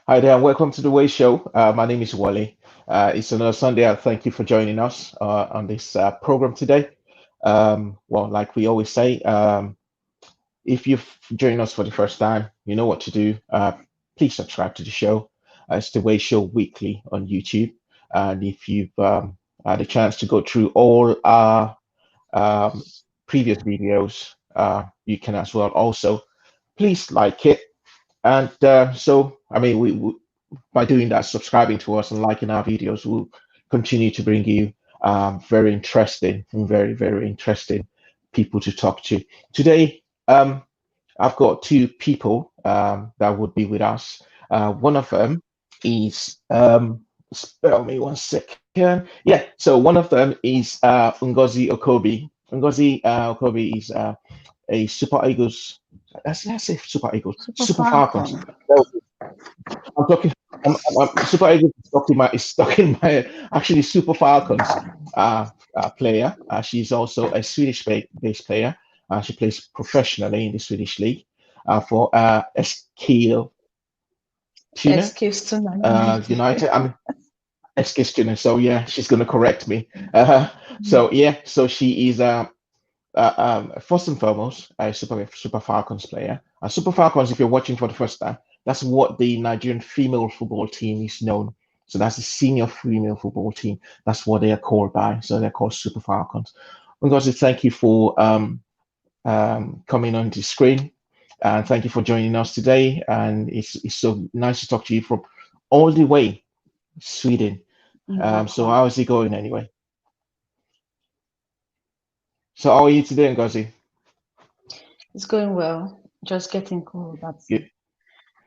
Hi there, and welcome to the Way Show. My name is Wole. It's another Sunday. I thank you for joining us on this program today. Well, like we always say, if you've joined us for the first time, you know what to do. Please subscribe to the show. It's the Way Show Weekly on YouTube. And if you've had a chance to go through all our um, previous videos, you can as well also please like it. And I mean, we by doing that, subscribing to us and liking our videos, we'll continue to bring you very interesting and very interesting people to talk to. Today, I've got two people that would be with us. One of them is, spell me one second. Yeah, so one of them is Ngozi Okobi. Ngozi Okobi is a Super Eagles. Let's say Super Eagles, Super Super Falcons. Falcon. I'm talking. Super Eagles is stuck in my actually Super Falcons player. She's also a Swedish-based player. She plays professionally in the Swedish league for Eskilstuna Eskilstuna United. United. I mean Eskilstuna. So yeah, she's gonna correct me. So yeah, so she is first and foremost a Super Falcons player. Super Falcons, if you're watching for the first time, that's what the Nigerian female football team is known. So that's the senior female football team. That's what they are called by. So they're called Super Falcons. Ngozi, thank you for coming on the screen, and thank you for joining us today. And it's so nice to talk to you from all the way Sweden. You're So welcome. how is it going anyway? So how are you today, Ngozi? It's going well. Just getting cold. That's it. Good.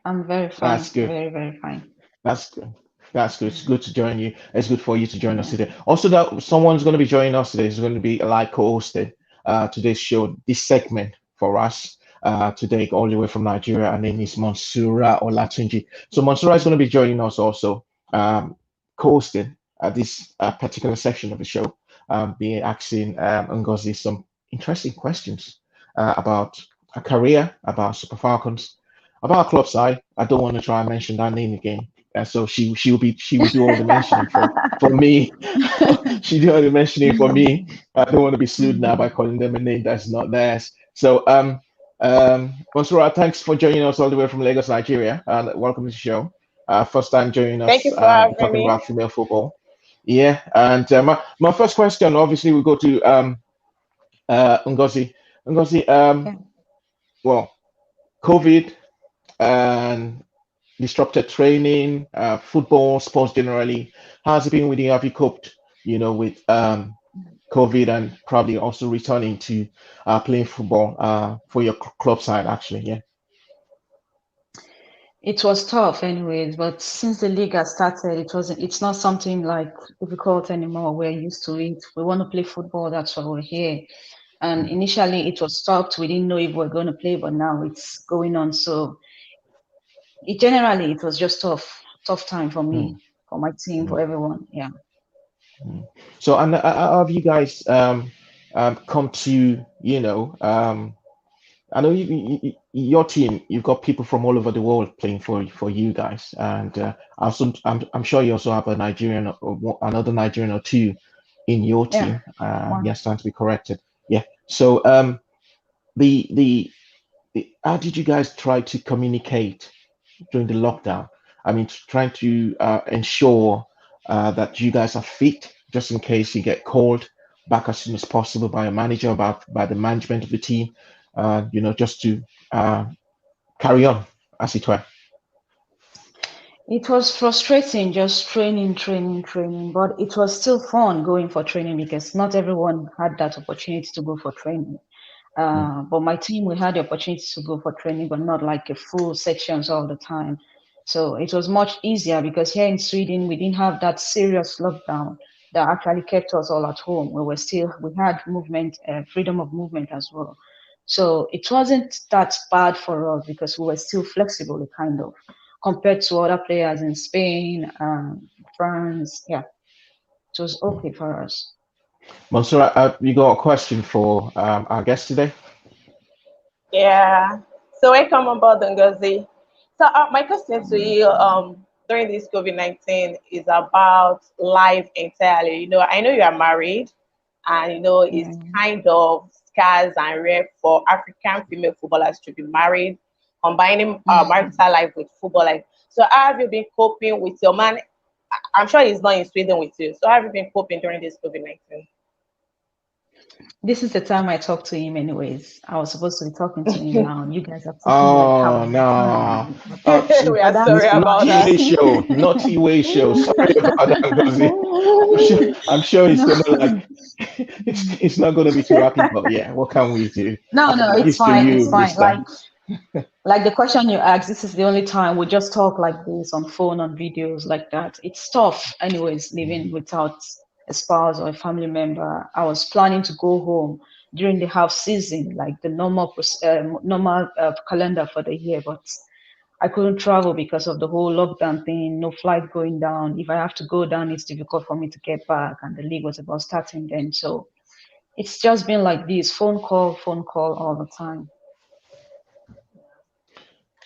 I'm very fine. That's good. Very fine. That's good. That's good. It's good to join you. It's good for you to join us Yeah. today. Also, that someone's going to be joining us today. Is going to be like co-hosting today's show, this segment for us today, all the way from Nigeria. Her name is Monsura Olatunji. So Monsura is going to be joining us also, co-hosting this particular section of the show, be asking Ngozi some interesting questions about a career, about Super Falcons, about club side. I don't want to try and mention that name again. So she will do all the mentioning for me. She do all the mentioning for me. I don't want to be sued now by calling them a name that's not theirs. So Monsura, thanks for joining us all the way from Lagos, Nigeria, and welcome to the show. First time joining Thank us, you for having talking me. about female football. Yeah, and my first question, obviously, we go to Ngozi. Ngozi, Yeah. well, COVID and disrupted training, football, sports generally. How's it been with you? Have you coped, with COVID and probably also returning to playing football for your club side, actually? Yeah. It was tough anyways, but since the league has started, it's not something like difficult anymore. We're used to it. We want to play football, that's why we're here. And Mm, initially it was stopped. We didn't know if we're going to play, but now it's going on. So it was just tough time for me, mm, for my team, mm, for everyone. Yeah. mm. So, and have you guys come to, I know your team, you've got people from all over the world playing for you guys, and also I'm sure you also have a Nigerian or another Nigerian or two in your Yeah. team. One. Yes, stand to be corrected. Yeah. So the the how did you guys try to communicate during the lockdown? I mean, trying to ensure that you guys are fit just in case you get called back as soon as possible by a manager, by the management of the team, just to uh, carry on, as it were. It was frustrating just training, but it was still fun going for training because not everyone had that opportunity to go for training. Mm, But my team, we had the opportunity to go for training, but not like a full sections all the time. So it was much easier because here in Sweden, we didn't have that serious lockdown that actually kept us all at home. We had movement, freedom of movement as well. So it wasn't that bad for us because we were still flexible, kind of, compared to other players in Spain, France. Yeah, it was mm. okay for us. Mansoura, you got a question for our guest today? Yeah. So welcome aboard, Ngozi. So my question to you during this COVID-19 is about life entirely. I know you are married, and Yeah. it's kind of scarce and rare for African female footballers to be married, combining marital life with football life. So how have you been coping with your man? I'm sure he's not in Sweden with you. So how have you been coping during this COVID-19? This is the time I talk to him anyways. I was supposed to be talking to him now. You guys are taking like half Oh of the no. time. We But are sorry that's Not about that. T-Way show, not T-Way show. Sorry about that, Ngozi. I'm sure it's no. gonna like it's not gonna be too happy, but yeah, what can we do? No, I'm it's used to fine. It's you fine. this time. Like the question you asked, this is the only time we just talk like this on phone, on videos like that. It's tough, anyways, living without a spouse or a family member. I was planning to go home during the half season, like the normal calendar for the year, but I couldn't travel because of the whole lockdown thing. No flight going down. If I have to go down, it's difficult for me to get back, and the league was about starting then. So it's just been like this, phone call all the time.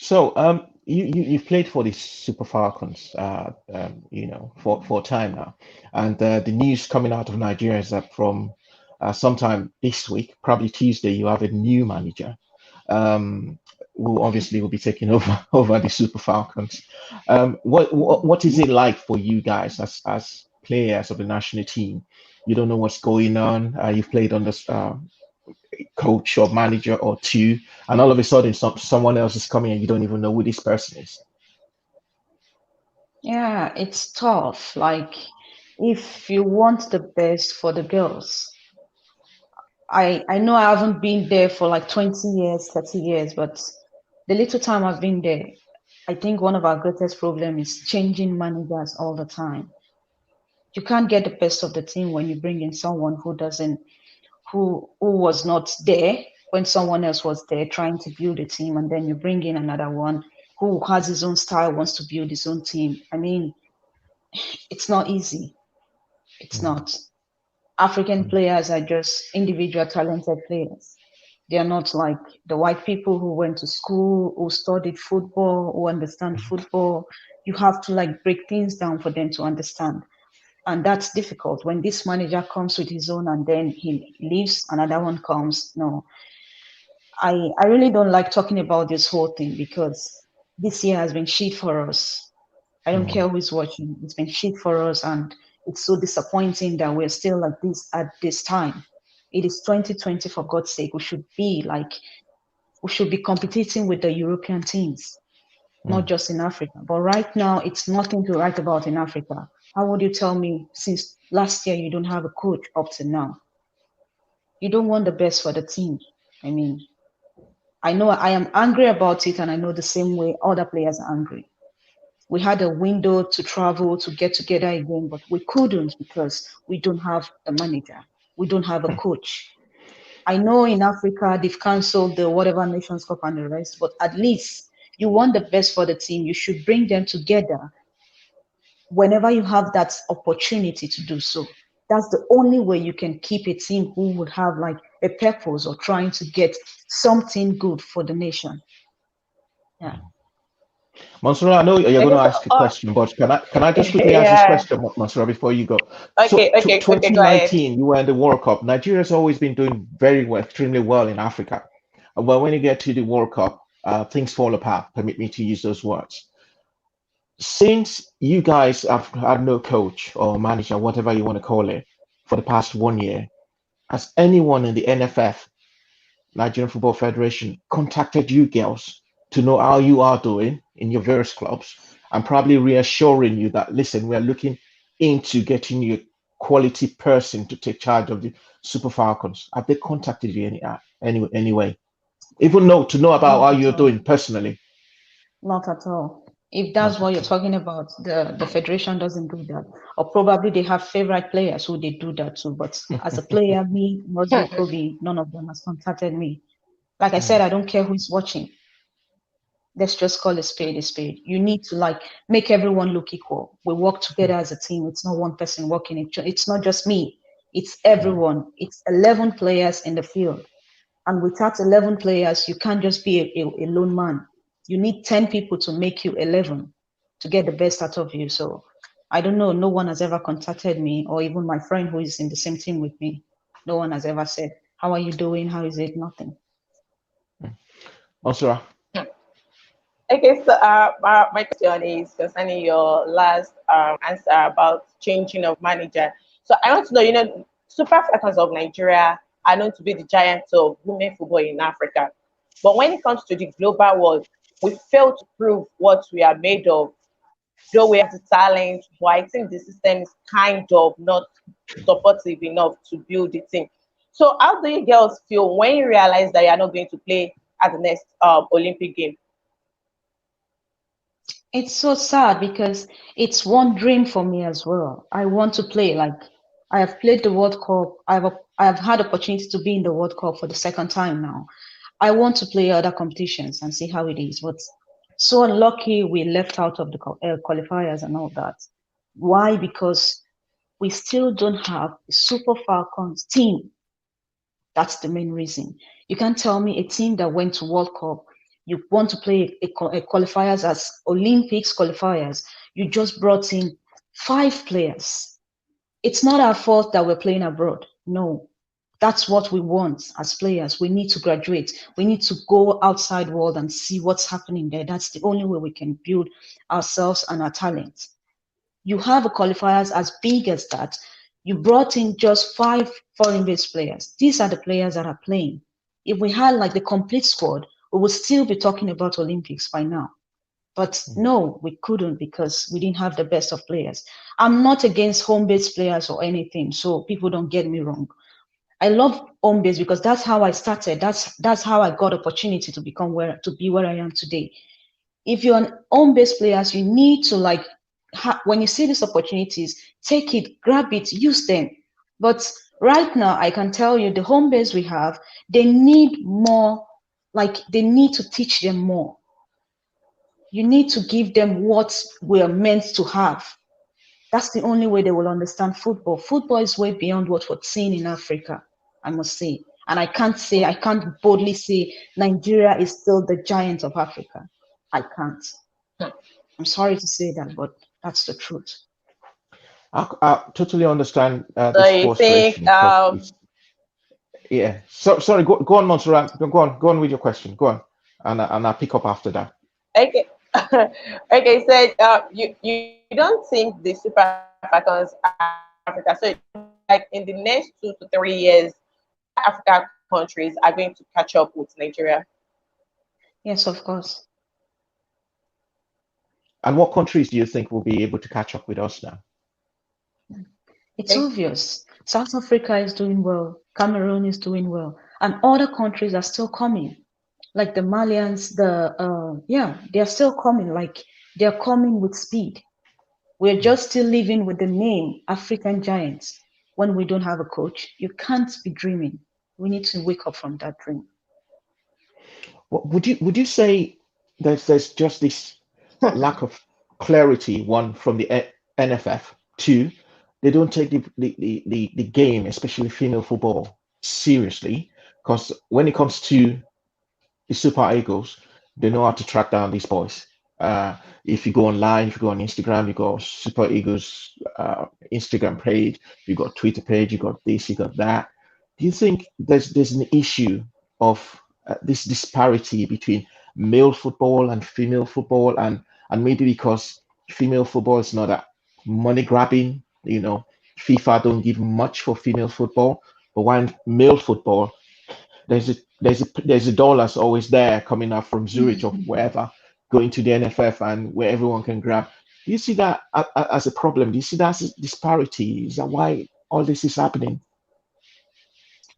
So, you've played for the Super Falcons, for a time now, and the news coming out of Nigeria is that from sometime this week, probably Tuesday, you have a new manager, um, who obviously will be taking over over the Super Falcons. What is it like for you guys as players of the national team? You don't know what's going on. You've played on this. Coach or manager or two, and all of a sudden someone else is coming and you don't even know who this person is. Yeah, it's tough. Like, if you want the best for the girls, I know I haven't been there for like 20 years, 30 years, but the little time I've been there, I think one of our greatest problems is changing managers all the time. You can't get the best of the team when you bring in someone who was not there when someone else was there trying to build a team, and then you bring in another one who has his own style, wants to build his own team. I mean, it's not easy. It's Mm, not. African mm, players are just individual talented players. They are not like the white people who went to school, who studied football, who understand football. You have to like break things down for them to understand. And that's difficult when this manager comes with his own and then he leaves, another one comes. No, I really don't like talking about this whole thing because this year has been shit for us. I don't mm, care who's watching. It's been shit for us, and it's so disappointing that we're still like this at this time. It is 2020, for God's sake. We should be competing with the European teams, not mm. just in Africa. But right now, it's nothing to write about in Africa. How would you tell me since last year you don't have a coach up to now? You don't want the best for the team. I mean, I know I am angry about it, and I know the same way other players are angry. We had a window to travel to get together again, but we couldn't because we don't have a manager. We don't have a coach. I know in Africa they've cancelled the whatever Nations Cup and the rest, but at least you want the best for the team. You should bring them together whenever you have that opportunity to do so. That's the only way you can keep a team who would have like a purpose or trying to get something good for the nation. Yeah. Mansoura, I know you're going Okay, to so ask a question, but can I just quickly ask this yeah. question, Mansoura, before you go? So, Okay, go ahead. 2019, you were in the World Cup. Nigeria's always been doing very well, extremely well in Africa. But when you get to the World Cup, things fall apart. Permit me to use those words. Since you guys have had no coach or manager, whatever you want to call it, for the past 1 year, has anyone in the NFF, Nigerian Football Federation, contacted you girls to know how you are doing in your various clubs and probably reassuring you that, listen, we are looking into getting you a quality person to take charge of the Super Falcons? Have they contacted you anyway? Even know to know about Not how at you're all. doing personally? Not at all. If that's Not what at you're all. talking about, the federation doesn't do that. Or probably they have favorite players who they do that to. But as a player, me, Ngozi Okobi, none of them has contacted me. Like I said, Mm, I don't care who's watching. Let's just call a spade a spade. You need to like make everyone look equal. We work together as a team. It's not one person working. It's not just me. It's mm, everyone. It's 11 players in the field. And without 11 players, you can't just be a lone man. You need 10 people to make you 11 to get the best out of you. So I don't know. No one has ever contacted me, or even my friend who is in the same team with me. No one has ever said, how are you doing? How is it? Nothing. Onsura. Okay, so my question is concerning your last answer about changing of manager. So I want to know, Super Falcons of Nigeria are known to be the giants of women football in Africa. But when it comes to the global world, we fail to prove what we are made of. Though we have the talent, but I think the system is kind of not supportive enough to build the team. So how do you girls feel when you realize that you are not going to play at the next Olympic game? It's so sad because it's one dream for me as well. I want to play. Like, I have played the World Cup. I have had opportunity to be in the World Cup for the second time now. I want to play other competitions and see how it is. But so unlucky we left out of the qualifiers and all that. Why? Because we still don't have a Super Falcons team. That's the main reason. You can't tell me a team that went to World Cup, you want to play a qualifiers as Olympics qualifiers, you just brought in 5 players. It's not our fault that we're playing abroad. No, that's what we want as players. We need to graduate. We need to go outside world and see what's happening there. That's the only way we can build ourselves and our talent. You have a qualifiers as big as that. You brought in just 5 foreign-based players. These are the players that are playing. If we had like the complete squad, we would still be talking about Olympics by now. But no, we couldn't because we didn't have the best of players. I'm not against home-based players or anything, so people don't get me wrong. I love home-based because that's how I started. That's how I got opportunity to be where I am today. If you're an home-based players, you need to when you see these opportunities, take it, grab it, use them. But right now, I can tell you the home base we have, they need more, they need to teach them more. You need to give them what we're meant to have. That's the only way they will understand football. Football is way beyond what we're seeing in Africa, I must say. And I can't boldly say Nigeria is still the giant of Africa. I can't. I'm sorry to say that, but that's the truth. I totally understand So this you think frustration. Yeah. So sorry. Go on, Montserrat. Go on with your question. Go on, and I'll pick up after that. okay. Okay, so you don't think the Super Falcons are Africa, so like in the next 2 to 3 years, African countries are going to catch up with Nigeria? Yes, of course. And what countries do you think will be able to catch up with us now? It's obvious. South Africa is doing well. Cameroon is doing well. And other countries are still coming. Like the Malians, they're still coming. Like they're coming with speed. We're just still living with the name African Giants. When we don't have a coach, you can't be dreaming. We need to wake up from that dream. Would you say there's just this lack of clarity, one from the NFF, two, they don't take the game, especially female football, seriously, because when it comes to the Super Eagles, they know how to track down these boys. If you go online, if you go on Instagram, you go Super Eagles Instagram page, you got Twitter page, you got this, you got that. Do you think there's an issue of this disparity between male football and female football, and maybe because female football is not a money grabbing, FIFA don't give much for female football, but while male football, there's a dollars always there coming up from Zurich or wherever, going to the NFF and where everyone can grab. Do you see that as a problem? Do you see that as a disparity? Is that why all this is happening?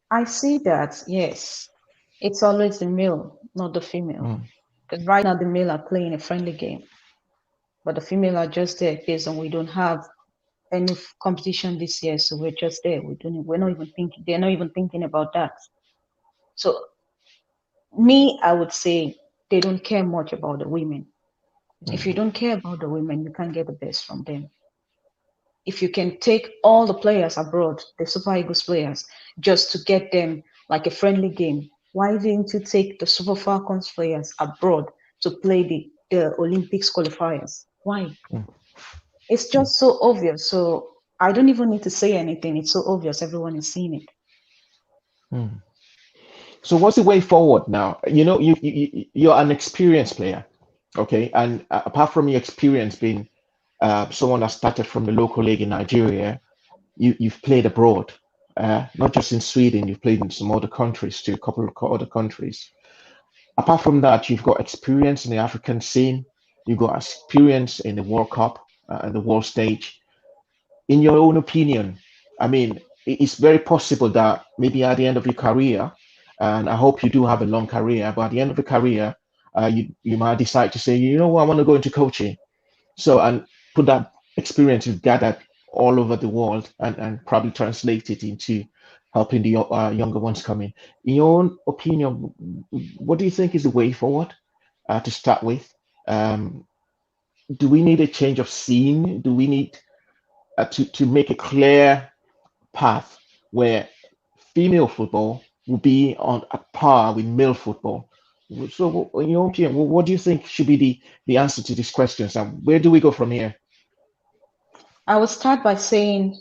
I see that, yes. It's always the male, not the female. Because right now the male are playing a friendly game, but the female are just there based on we don't have any competition this year, so we're just there. We're not even thinking. They're not even thinking about that. So me, I would say they don't care much about the women. If you don't care about the women, you can't get the best from them. If you can take all the players abroad, the Super Eagles players, just to get them like a friendly game, why didn't you take the Super Falcons players abroad to play the Olympics qualifiers. Why? Mm. It's just so obvious. So I don't even need to say anything. It's so obvious. Everyone is seeing it. Mm. So what's the way forward now? You're an experienced player, okay? And apart from your experience being someone that started from the local league in Nigeria, you've played abroad, not just in Sweden. You've played in some other countries too, a couple of other countries. Apart from that, you've got experience in the African scene. You've got experience in the World Cup and the world stage. In your own opinion, I mean, it's very possible that maybe at the end of your career, and I hope you do have a long career, but at the end of the career, you might decide to say, you know what, I want to go into coaching. So, and put that experience you've gathered all over the world and probably translate it into helping the younger ones come in. In your own opinion, what do you think is the way forward to start with? Do we need a change of scene? Do we need to make a clear path where female football will be on a par with male football? So, in your opinion, what do you think should be the answer to these questions, and where do we go from here? I will start by saying,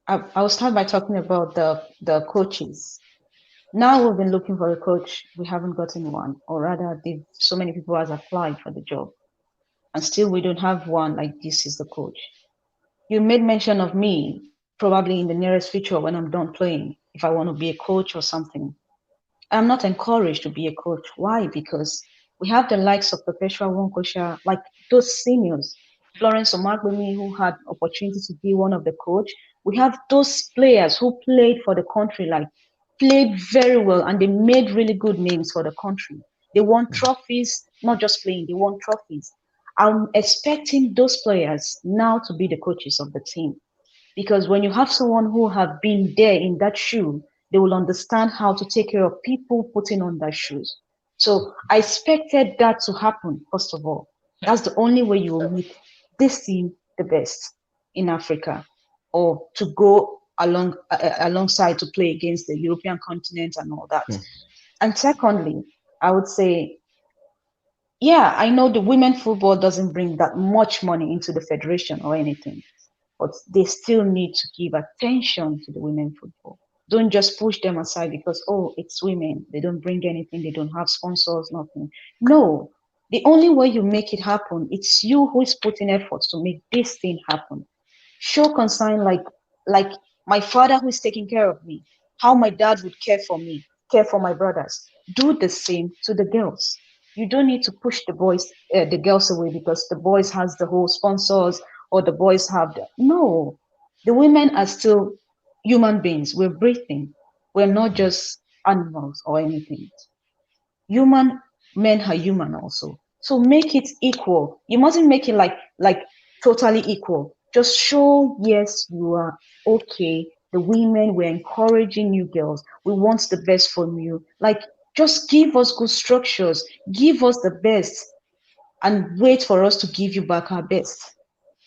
I will start by talking about the coaches. Now we've been looking for a coach. We haven't gotten one, or rather, so many people has applied for the job, and still we don't have one. Like, this is the coach. You made mention of me, probably in the nearest future when I'm done playing, if I want to be a coach or something. I'm not encouraged to be a coach. Why? Because we have the likes of Perpetua Wonkosha, like those seniors, Florence Omagbemi, who had opportunity to be one of the coach. We have those players who played for the country, like played very well, and they made really good names for the country. They won trophies, not just playing, they won trophies. I'm expecting those players now to be the coaches of the team. Because when you have someone who have been there in that shoe, they will understand how to take care of people putting on their shoes. So I expected that to happen, first of all. That's the only way you will make this team the best in Africa, or to go alongside to play against the European continent and all that. Mm. And secondly, I would say, yeah, I know the women football doesn't bring that much money into the federation or anything, but they still need to give attention to the women football. Don't just push them aside because, oh, it's women. They don't bring anything. They don't have sponsors, nothing. No, the only way you make it happen, it's you who is putting efforts to make this thing happen. Show concern, like my father who is taking care of me, how my dad would care for me, care for my brothers. Do the same to the girls. You don't need to push the girls away because the boys has the whole sponsors, or the boys have no. The women are still human beings. We're breathing. We're not just animals or anything. Human men are human also. So make it equal. You mustn't make it like totally equal. Just show, yes, you are okay. The women, we're encouraging you girls. We want the best from you. Like, just give us good structures. Give us the best, and wait for us to give you back our best.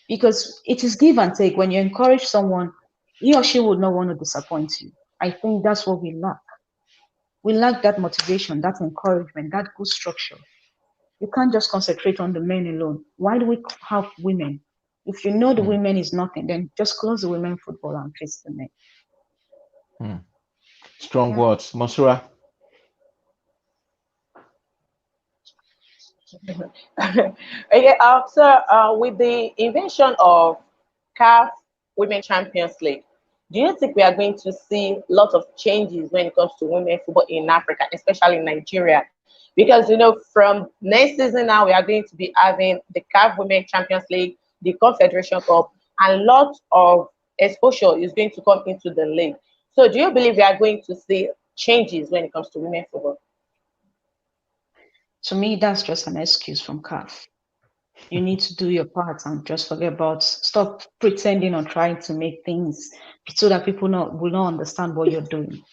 Because it is give and take. When you encourage someone, he or she would not want to disappoint you. I think that's what we lack. We lack that motivation, that encouragement, that good structure. You can't just concentrate on the men alone. Why do we have women? If you know the Mm. women is nothing, then just close the women football and face the men. Mm. Strong Yeah. words, Masura. Okay, so with the invention of CAF Women Champions League, do you think we are going to see lots of changes when it comes to women football in Africa, especially in Nigeria? Because from next season now, we are going to be having the CAF Women Champions League, the Confederation Cup, and lots of exposure is going to come into the league. So, do you believe we are going to see changes when it comes to women football? To me, that's just an excuse from CAF. You need to do your part and just forget about, stop pretending or trying to make things so that people will not understand what you're doing.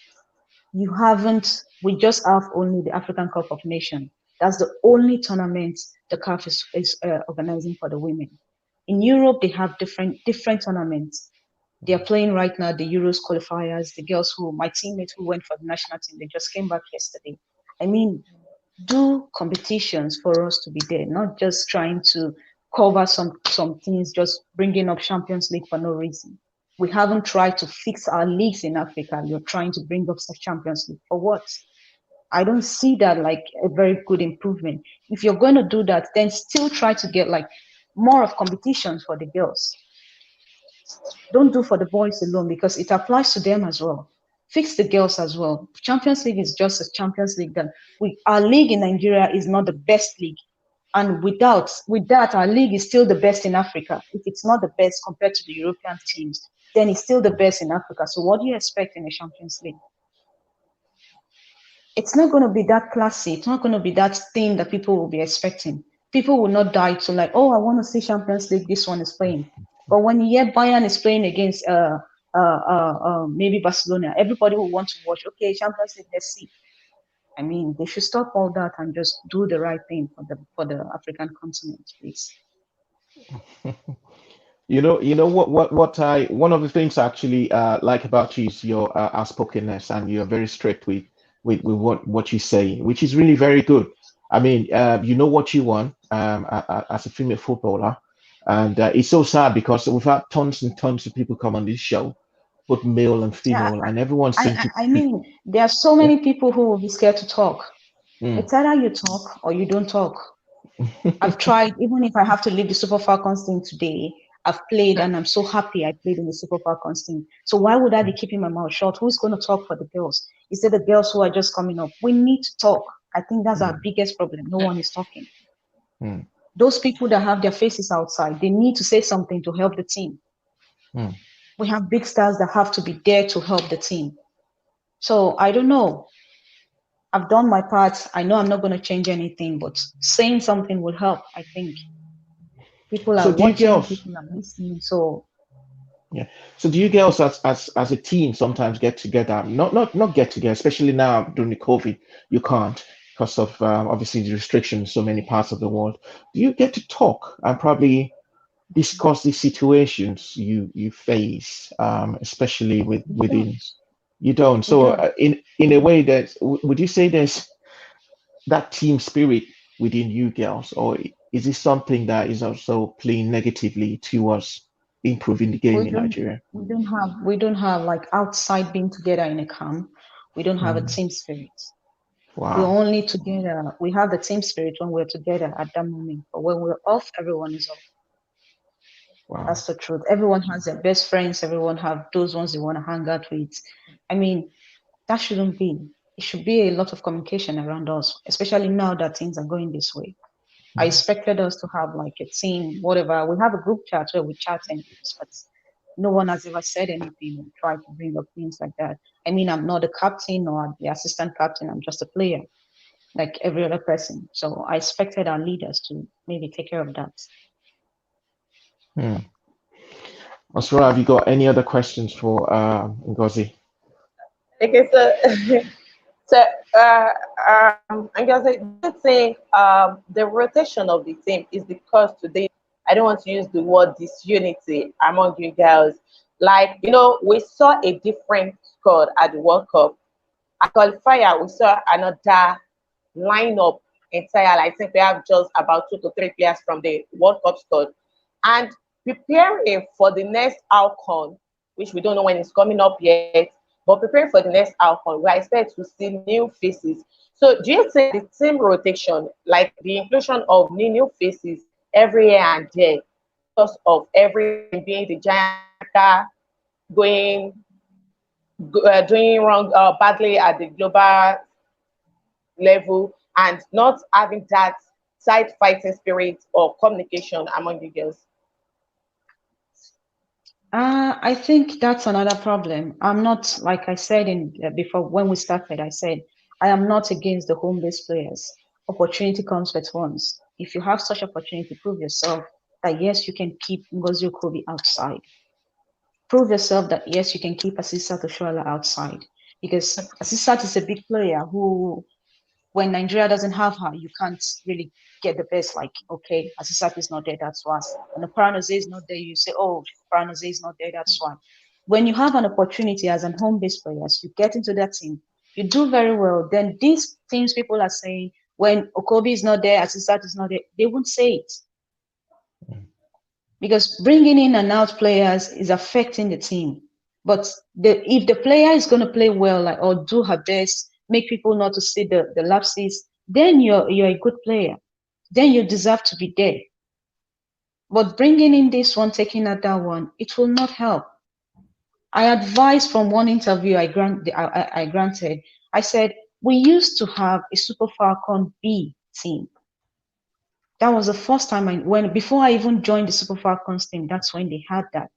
You haven't, we just have only the African Cup of Nations. That's the only tournament the CAF is organizing for the women. In Europe, they have different tournaments. They are playing right now the Euros qualifiers. The girls my teammates who went for the national team, they just came back yesterday. I mean, do competitions for us to be there, not just trying to cover some things, just bringing up Champions League for no reason. We haven't tried to fix our leagues in Africa. You're trying to bring up such Champions League for what? I don't see that like a very good improvement. If you're going to do that, then still try to get like more of competition for the girls. Don't do for the boys alone, because it applies to them as well. Fix the girls as well. Champions League is just a Champions League. That our league in Nigeria is not the best league, and with that, our league is still the best in Africa. If it's not the best compared to the European teams, then it's still the best in Africa. So what do you expect in a Champions League? It's not going to be that classy. It's not going to be that thing that people will be expecting. People will not die to like, oh, I want to see Champions League. This one is playing. But when you hear Bayern is playing against maybe Barcelona, everybody will want to watch. Okay, Champions League, let's see. I mean, they should stop all that and just do the right thing for the African continent, please. You know what I one of the things I actually like about you is your outspokenness, and you're very strict with what you say, which is really very good. I mean, you know what you want as a female footballer, and it's so sad because we've had tons and tons of people come on this show, both male and female, and everyone seems to. I mean, there are so many people who will be scared to talk. Mm. It's either you talk or you don't talk. I've tried, even if I have to leave the Super Falcons team today, I've played and I'm so happy I played in the Super Falcons team. So why would I be keeping my mouth shut? Who's going to talk for the girls? Is it the girls who are just coming up? We need to talk. I think that's our biggest problem. No one is talking. Mm. Those people that have their faces outside, they need to say something to help the team. Mm. We have big stars that have to be there to help the team. So I don't know. I've done my part. I know I'm not going to change anything, but saying something will help, I think. People are watching, people are listening. So yeah. So do you girls as a team sometimes get together? Not get together, especially now during the COVID, you can't because of obviously the restrictions in so many parts of the world. Do you get to talk and probably discuss the situations you face, especially within you don't? So in a way, that would you say there's that team spirit within you girls, or is this something that is also playing negatively towards improving the game in Nigeria? we don't have like outside being together in a camp. We don't have a team spirit. Wow. We're only together. We have the team spirit when we're together at that moment. But when we're off, everyone is off. Wow. That's the truth. Everyone has their best friends. Everyone have those ones they want to hang out with. I mean, that shouldn't be. It should be a lot of communication around us, especially now that things are going this way. I expected us to have like a team, whatever. We have a group chat where we chat and but no one has ever said anything or tried to bring up things like that. I mean, I'm not the captain or the assistant captain. I'm just a player, like every other person. So I expected our leaders to maybe take care of that. Osura, have you got any other questions for Ngozi? Okay, I'm gonna say, do you think the rotation of the team is because today, I don't want to use the word disunity among you girls. Like, we saw a different squad at the World Cup. At qualifier, we saw another lineup entirely. I think we have just about 2 to 3 players from the World Cup squad. And preparing for the next outcome, which we don't know when it's coming up yet, but preparing for the next outcome, we expect to see new faces. So do you think the team rotation, like the inclusion of new faces every year and there, because of every being the giant going doing wrong badly at the global level and not having that side fighting spirit or communication among the girls? I think that's another problem. I'm not, like I said before when we started, I said I am not against the home-based players. Opportunity comes but once. If you have such opportunity, prove yourself that yes, you can keep Ngozi Okobi outside. Prove yourself that yes, you can keep Asisat Oshoala outside, because Asisat is a big player who, when Nigeria doesn't have her, you can't really get the best. Like, okay, Asisat is not there, that's why. When the Paranoze is not there, you say, oh, Paranoze is not there, that's why. When you have an opportunity as an home-based player, you get into that team, you do very well. Then these things people are saying, when Okobi is not there, Asisat is not there, they won't say it. Because bringing in and out players is affecting the team. But if the player is going to play well, like, or do her best, make people not to see the lapses, then you're a good player. Then you deserve to be there. But bringing in this one, taking out that one, it will not help. I advised from one interview I granted, I said, we used to have a Super Falcon B team. That was the first time before I even joined the Super Falcons team, that's when they had that.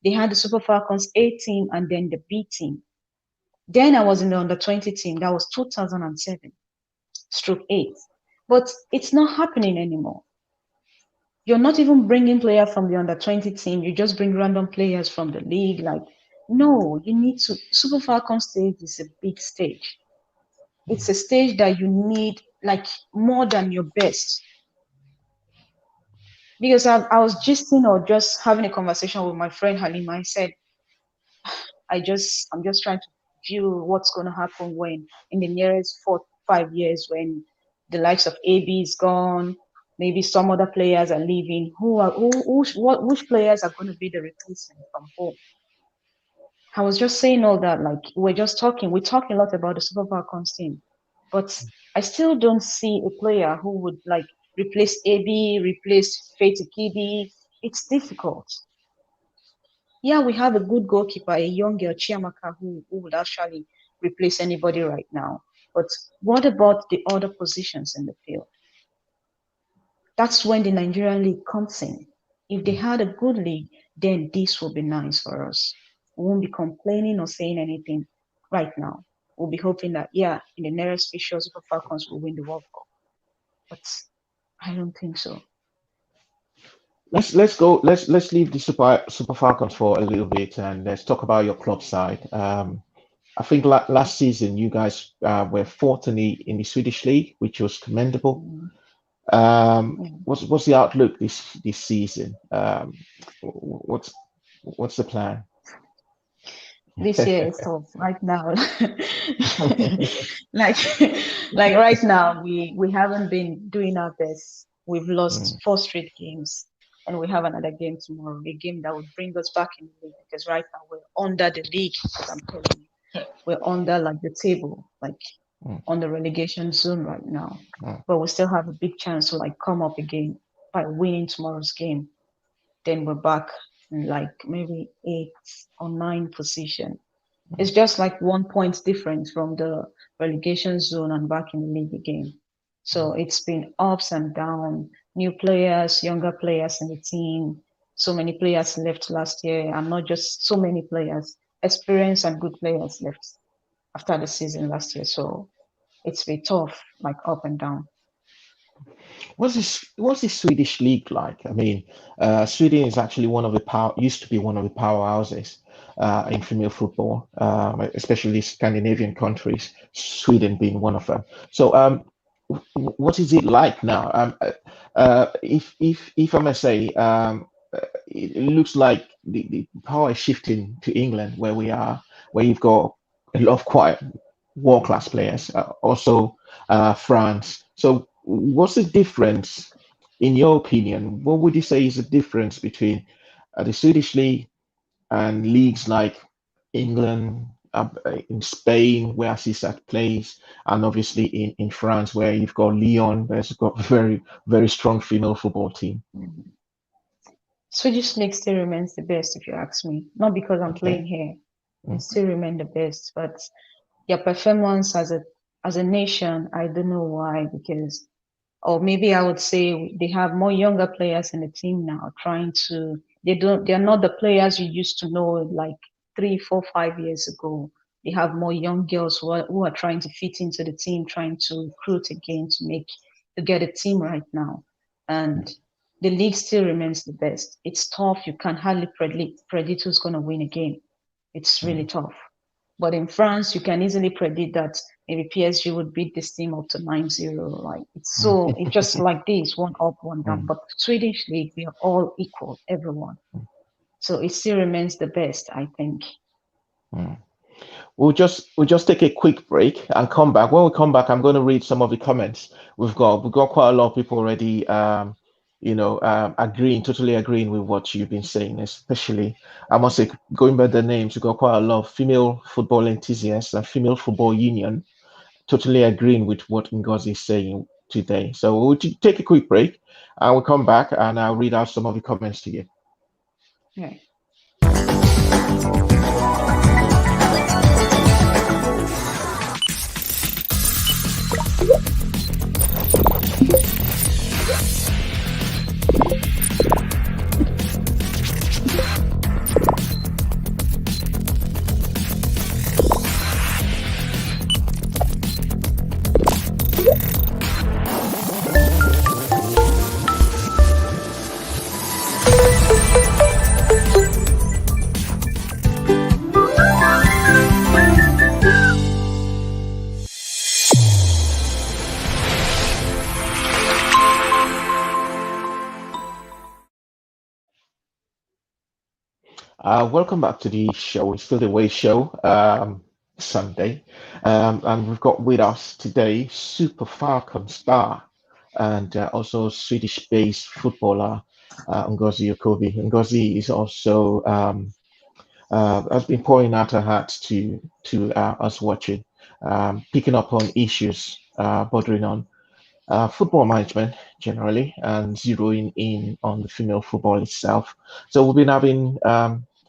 They had the Super Falcons A team and then the B team. Then I was in the under-20 team. That was 2007/8. But it's not happening anymore. You're not even bringing players from the under-20 team. You just bring random players from the league. Like, no, you need to. Super Falcons stage is a big stage. It's a stage that you need, like, more than your best. Because I was gisting or just having a conversation with my friend Halima. I said, I'm just trying to view what's going to happen when in the nearest 4-5 years, when the likes of AB is gone, maybe some other players are leaving. Which players are going to be the replacement from home? I was just saying all that, like, we're talking a lot about the Super Falcons team, but I still don't see a player who would like replace AB, replace Faith Kidi. It's difficult. Yeah, we have a good goalkeeper, a young girl, Chiamaka, who would actually replace anybody right now. But what about the other positions in the field? That's when the Nigerian league comes in. If they had a good league, then this will be nice for us. We won't be complaining or saying anything right now. We'll be hoping that, yeah, in the nearest future, Super Falcons will win the World Cup. But I don't think so. Let's leave the Super Falcons for a little bit and let's talk about your club side. I think last season you guys were fourth in the Swedish league, which was commendable. What's the outlook this season? What's the plan? This year is tough right now. like right now, we haven't been doing our best. We've lost 4 straight games, and we have another game tomorrow, a game that would bring us back in the league, because right now we're under the league, as I'm telling you. We're under like the table, like on the relegation zone right now. But we still have a big chance to like come up again by winning tomorrow's game. Then we're back in like maybe 8th or 9th position. It's just like 1 point difference from the relegation zone and back in the league again. So it's been ups and downs, new players, younger players in the team. So many players left last year, and not just so many players, experienced and good players left after the season last year. So it's been tough, like up and down. What's the Swedish league like? I mean, Sweden is actually used to be one of the powerhouses in female football, especially Scandinavian countries, Sweden being one of them. So, what is it like now? If I may say, it looks like the power is shifting to England, where you've got a lot of quite world-class players, also France. So what's the difference, in your opinion? What would you say is the difference between the Swedish league and leagues like England, in Spain, where Cesar plays, and obviously in France, where you've got Lyon, where's got a very, very strong female football team? Swedish league still remains the best, if you ask me. Not because I'm playing here. It still remains the best, but their performance as a nation, I don't know why, because, or maybe I would say they have more younger players in the team now, they're not the players you used to know like 3, 4, 5 years ago. They have more young girls who are trying to fit into the team, trying to recruit again to get a team right now. And the league still remains the best. It's tough. You can hardly predict who's going to win a game. It's really tough. But in France, you can easily predict that maybe PSG would beat this team up to 9-0. Like it's just like this, one up, one down. But Swedish league, we are all equal, everyone. So it still remains the best, I think. We'll just take a quick break and come back. When we come back, I'm going to read some of the comments we've got quite a lot of people already agreeing, totally agreeing with what you've been saying, especially I must say, going by the names, we've got quite a lot of female football enthusiasts and female football union totally agreeing with what Ngozi is saying today. So we'll take a quick break and we'll come back and I'll read out some of the comments to you. Yeah. Welcome back to the show. It's still the Way Show, Sunday. And we've got with us today Super Falcon star and also Swedish-based footballer Ngozi Okobi. Ngozi is also has been pouring out her heart to us watching, picking up on issues bordering on football management generally, and zeroing in on the female football itself. So we've been having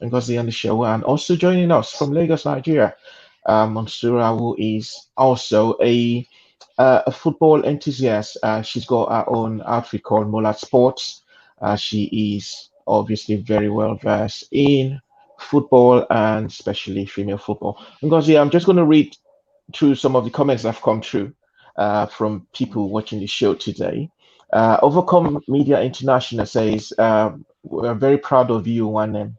Ngozi on the show, and also joining us from Lagos, Nigeria, Monsura, who is also a football enthusiast. She's got her own outfit called Molat Sports. She is obviously very well versed in football and especially female football. Ngozi, I'm just going to read through some of the comments that have come through from people watching the show today. Overcome Media International says, we're very proud of you, One.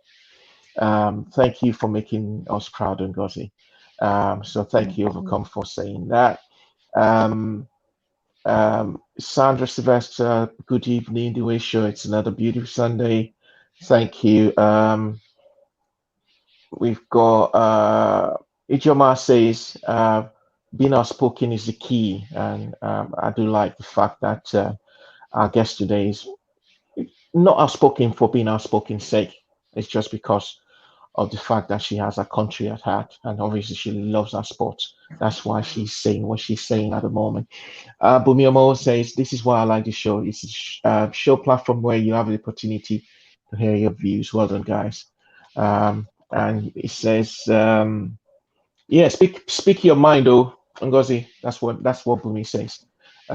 Thank you for making us proud, Ngozi. So thank you, Overcome, for saying that. Sandra Sylvester, good evening, The Way Show. It's another beautiful Sunday. Thank you. We've got Ijoma says, being outspoken is the key. And I do like the fact that our guest today is not outspoken for being outspoken sake. It's just because of the fact that she has a country at heart, and obviously she loves our sports. That's why she's saying what she's saying at the moment. Bumiomo says, this is why I like the show. It's a show platform where you have the opportunity to hear your views. Well done, guys. And it says, yeah, speak your mind, though, Ngozi. That's what Bumi says.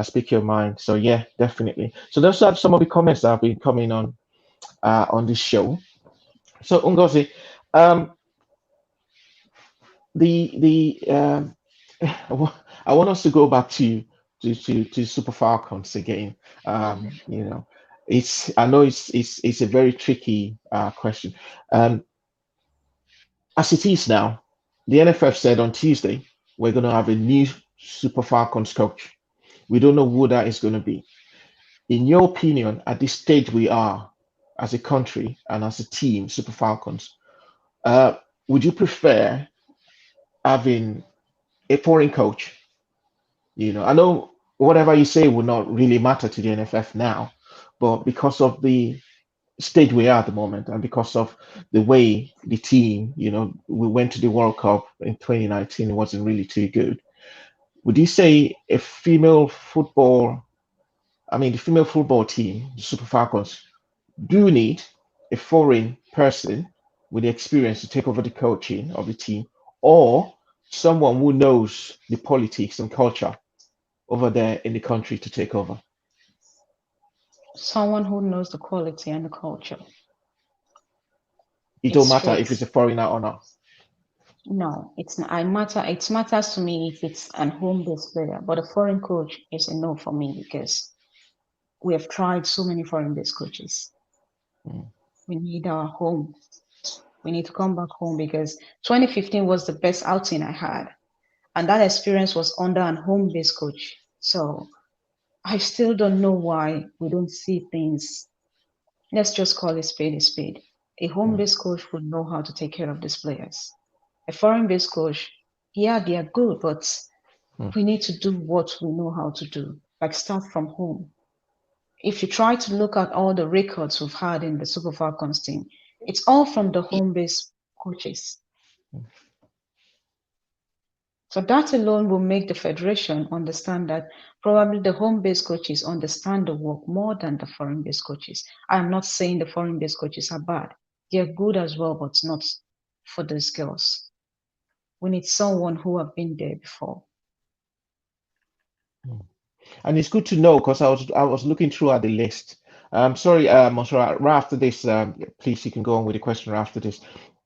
Speak your mind. So yeah, definitely. So those are some of the comments that have been coming on this show. So Ngozi, the I want us to go back to Super Falcons again. You know, I know it's a very tricky question. As it is now, the NFF said on Tuesday we're going to have a new Super Falcons coach. We don't know who that is going to be. In your opinion, at this stage we are as a country and as a team, Super Falcons, would you prefer having a foreign coach? You know, I know whatever you say will not really matter to the NFF now, but because of the stage we are at the moment and because of the way the team, you know, we went to the World Cup in 2019, it wasn't really too good. Would you say the female football team, the Super Falcons, do need a foreign person with the experience to take over the coaching of the team, or someone who knows the politics and culture over there in the country to take over? Someone who knows the quality and the culture. It don't matter if it's a foreigner or not. No, it's not. It matters to me if it's an home-based player, but a foreign coach is a no for me because we have tried so many foreign-based coaches. We need our home. We need to come back home because 2015 was the best outing I had, and that experience was under an home-based coach. So I still don't know why we don't see things. Let's just call it spade a spade. A home-based coach would know how to take care of these players. A foreign-based coach, yeah, they are good, but we need to do what we know how to do, like start from home. If you try to look at all the records we've had in the Super Falcons team, it's all from the home-based coaches. So that alone will make the federation understand that probably the home-based coaches understand the work more than the foreign-based coaches. I'm not saying the foreign-based coaches are bad. They're good as well, but not for these girls. We need someone who have been there before. And it's good to know because I was looking through at the list. Sorry, Monserrat, right after this, please you can go on with the question right after this.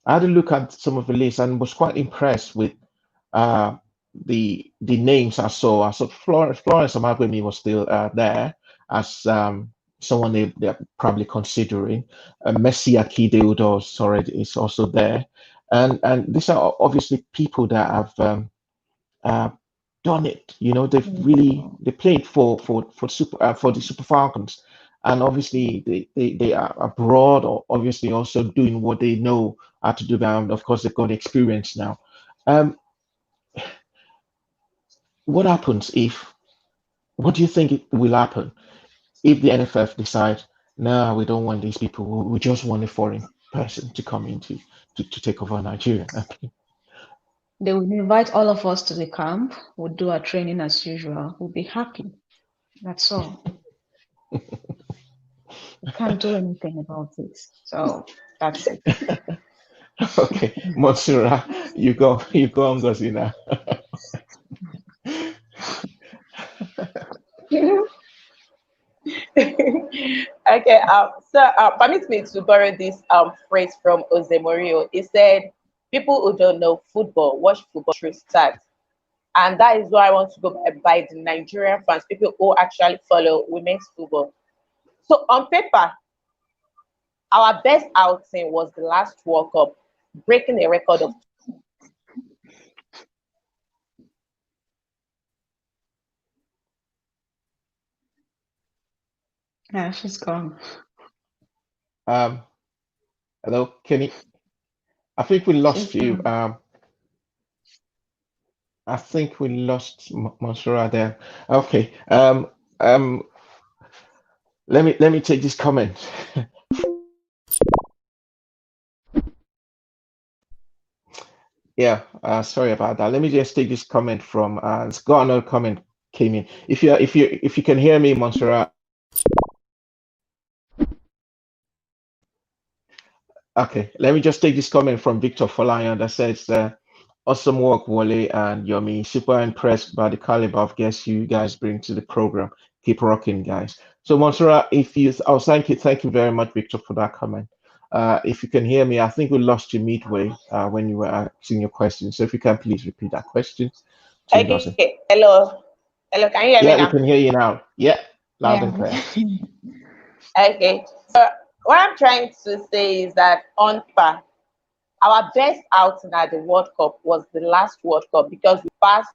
I had a look at some of the lists and was quite impressed with the names I saw. I saw Florence Amagwemi was still there as someone they're probably considering. Messi Akide is also there, and these are obviously people that have done it. You know, they played for the Super Falcons, and obviously they are abroad or obviously also doing what they know how to do. And of course, they've got experience now. What happens if? What do you think will happen if the NFF decide, no, we don't want these people. We just want a foreign person to come in to take over Nigeria. Okay. They will invite all of us to the camp. We'll do our training as usual. We'll be happy. That's all. We can't do anything about it. So that's it. Okay, Monsira, you go on, Ngozi now. Okay, permit me to borrow this phrase from Jose Mourinho. He said, "People who don't know football watch football through stats," and that is why I want to go by the Nigerian fans, people who actually follow women's football. So on paper, our best outing was the last World Cup, breaking a record of. Yeah, she's gone. Hello, Kenny. I think we lost you. I think we lost Monsira there. Okay. Let me take this comment. Yeah, sorry about that. Let me just take this comment from it's got another comment came in. If you can hear me, Montserrat. Okay, let me just take this comment from Victor Folayan that says awesome work, Wole and Yomi. Super impressed by the caliber of guests you guys bring to the program. Keep rocking, guys. So Montserrat, thank you very much, Victor, for that comment. If you can hear me, I think we lost you midway when you were asking your question. So if you can please repeat that question. Okay, hello. Hello, can you hear me Yeah, we now? can hear you now. Yeah, loud and clear. Okay. So what I'm trying to say is that on par, our best outing at the World Cup was the last World Cup because we passed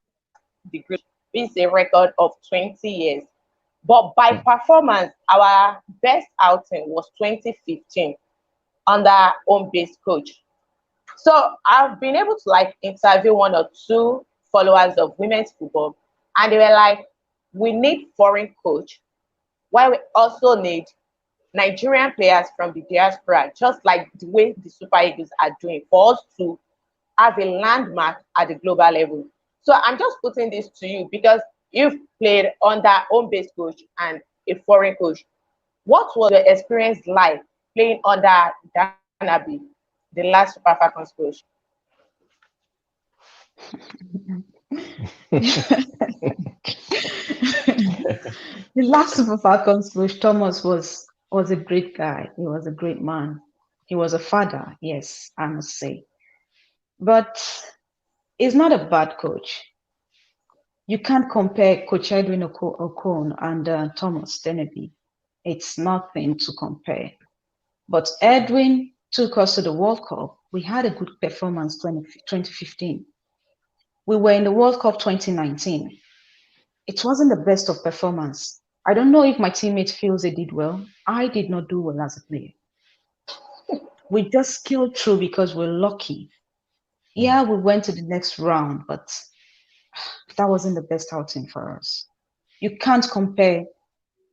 the group. It's a record of 20 years. But by performance, our best outing was 2015 under home-based coach. So I've been able to interview one or two followers of women's football, and they were like, we need foreign coach, while we also need Nigerian players from the diaspora, just like the way the Super Eagles are doing, for us to have a landmark at the global level. So I'm just putting this to you because you've played under home-based coach and a foreign coach. What was your experience like playing under Danabi, the last Super Falcons coach? The last Super Falcons coach, Thomas, was a great guy. He was a great man. He was a father, yes, I must say. But he's not a bad coach. You can't compare Coach Edwin Okon and Thomas Deneby. It's nothing to compare. But Edwin took us to the World Cup. We had a good performance 2015. We were in the World Cup 2019. It wasn't the best of performance. I don't know if my teammate feels they did well. I did not do well as a player. We just scaled through because we're lucky. Yeah, we went to the next round, but that wasn't the best outing for us. You can't compare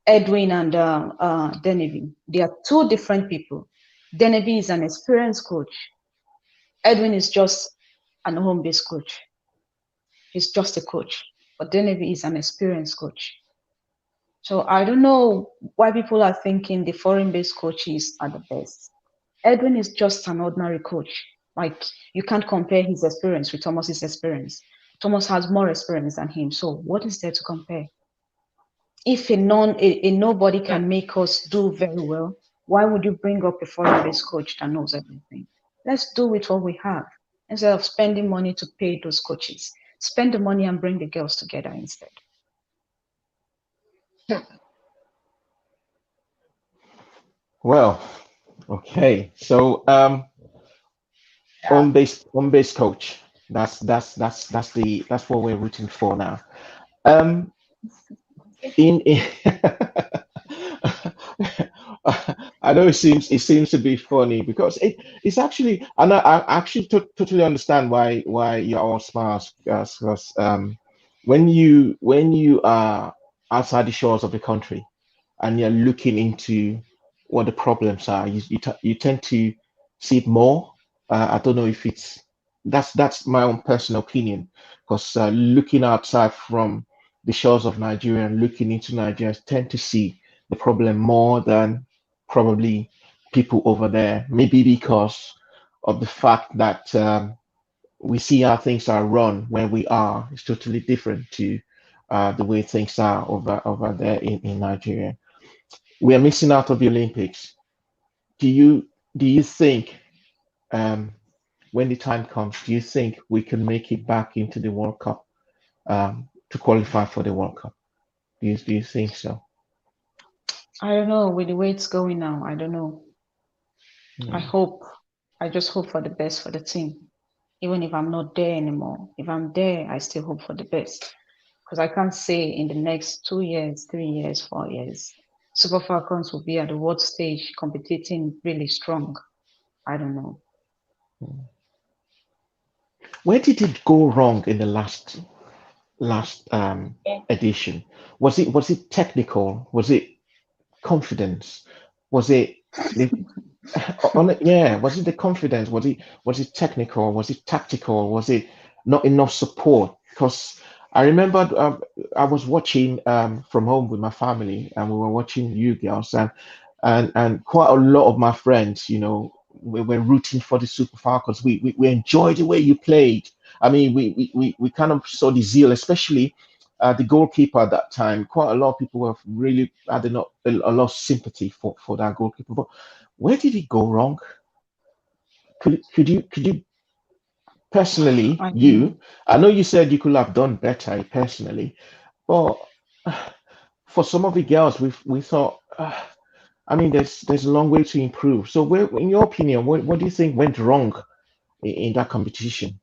Edwin and Denevy. They are two different people. Denevy is an experienced coach. Edwin is just an home-based coach. He's just a coach. But Denevy is an experienced coach. So I don't know why people are thinking the foreign-based coaches are the best. Edwin is just an ordinary coach. Like, you can't compare his experience with Thomas's experience. Thomas has more experience than him. So what is there to compare? If a nobody can make us do very well, why would you bring up a foreign-based coach that knows everything? Let's do with what we have instead of spending money to pay those coaches. Spend the money and bring the girls together instead. Well, okay. So home-based coach. That's what we're rooting for now. In I know it seems to be funny because it's actually, and I actually totally understand why you all smiles, because when you are outside the shores of the country and you're looking into what the problems are, you tend to see it more. I don't know if that's my own personal opinion, because looking outside from the shores of Nigeria and looking into Nigeria, tend to see the problem more than probably people over there. Maybe because of the fact that we see how things are run where we are. It's totally different to the way things are over there in Nigeria. We are missing out of the Olympics. Do you think, um, when the time comes, do you think we can make it back into the World Cup, to qualify for the World Cup? Do you think so? I don't know, with the way it's going now, I don't know. I Hmm. hope, I just hope for the best for the team. Even if I'm not there anymore, if I'm there, I still hope for the best. Because I can't say in the next 2 years, 3 years, 4 years, Super Falcons will be at the world stage competing really strong. I don't know. Where did it go wrong in the last edition? Was it technical? Was it confidence? Was it the yeah? Was it the confidence? Was it technical? Was it tactical? Was it not enough support? Because I remember, I was watching from home with my family, and we were watching you girls, and quite a lot of my friends, we were rooting for the Super Falcons. We enjoyed the way you played. I mean, we kind of saw the zeal, especially the goalkeeper at that time. Quite a lot of people have really had a lot of sympathy for that goalkeeper. But where did it go wrong? Could you personally, I don't know. I know you said you could have done better personally, but for some of the girls, we thought, I mean, there's a long way to improve. So, where, in your opinion, what do you think went wrong in that competition?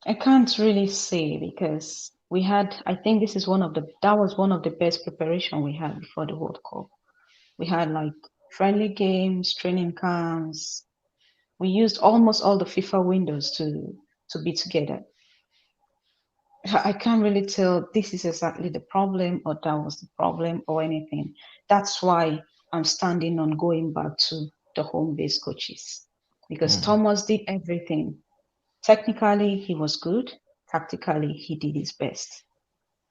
I can't really say because we had, I think that was one of the best preparation we had before the World Cup. We had like friendly games, training camps. We used almost all the FIFA windows to be together. I can't really tell this is exactly the problem or that was the problem or anything. That's why I'm standing on going back to the home-based coaches because Mm, Thomas did everything. Technically, he was good. Tactically, he did his best.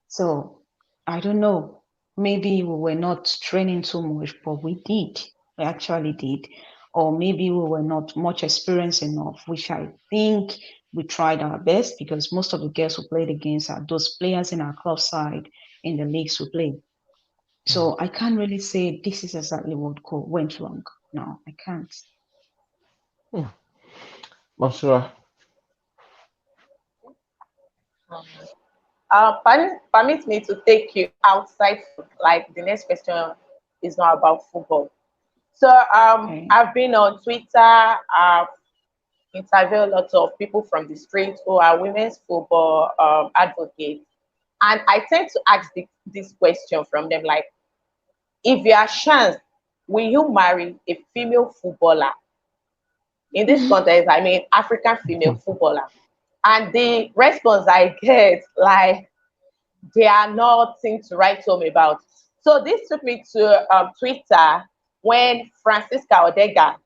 So I don't know. Maybe we were not training too much, but we did. We actually did. Or maybe we were not much experienced enough, which I think we tried our best because most of the girls who played against are those players in our club side in the leagues we play. mm, So I can't really say this is exactly what went wrong. No, I can't. mm. Masura, Permit me to take you outside. Like the next question is not about football. So Okay. I've been on Twitter. I've interviewed lots of people from the street who are women's football advocates, and I tend to ask this question from them: like, if you are chance, will you marry a female footballer? In this context, I mean African female footballer. And the response I get, like, they are nothing to write home about. So this took me to Twitter when Francisca Odega,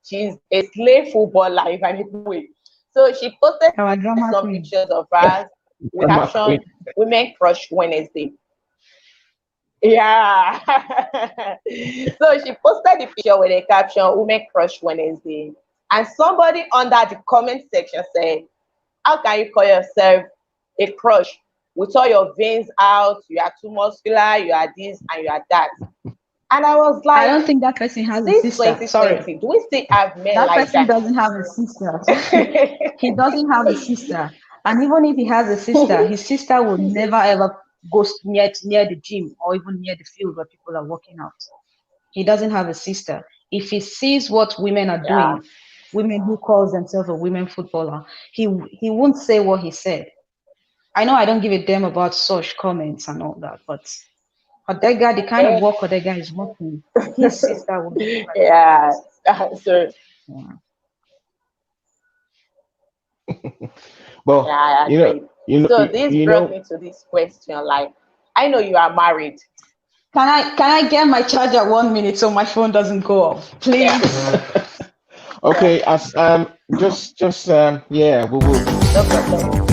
she's a slave footballer, if I may put it. So she posted some pictures of us with caption "Women Crush Wednesday." Yeah. So she posted the picture with a caption "Women Crush Wednesday," and somebody under the comment section said, "How can you call yourself a crush with all your veins out? You are too muscular, you are this and you are that." And I was like, I don't think that person has a sister. Sorry. Do we still have men that like person that? doesn't have a sister. He doesn't have a sister. And even if he has a sister, his sister will never ever go near the gym or even near the field where people are working out. He doesn't have a sister. If he sees what women are doing, women who calls themselves a women footballer, he won't say what he said. I know I don't give a damn about such comments and all that, but Odega, the kind of work Odega is working, his sister will be like yeah. So Well, yeah, I agree. So this brought me to this question. Like, I know you are married. Can I get my charger 1 minute so my phone doesn't go off, please? Okay, as yeah, we will. No problem.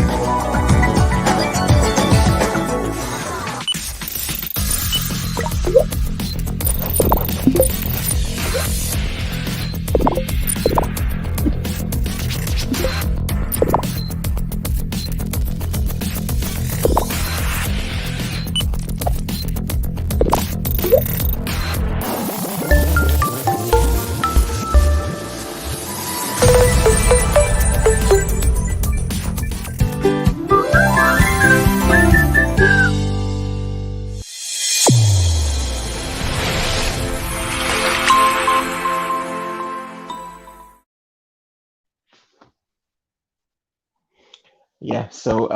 Yeah, so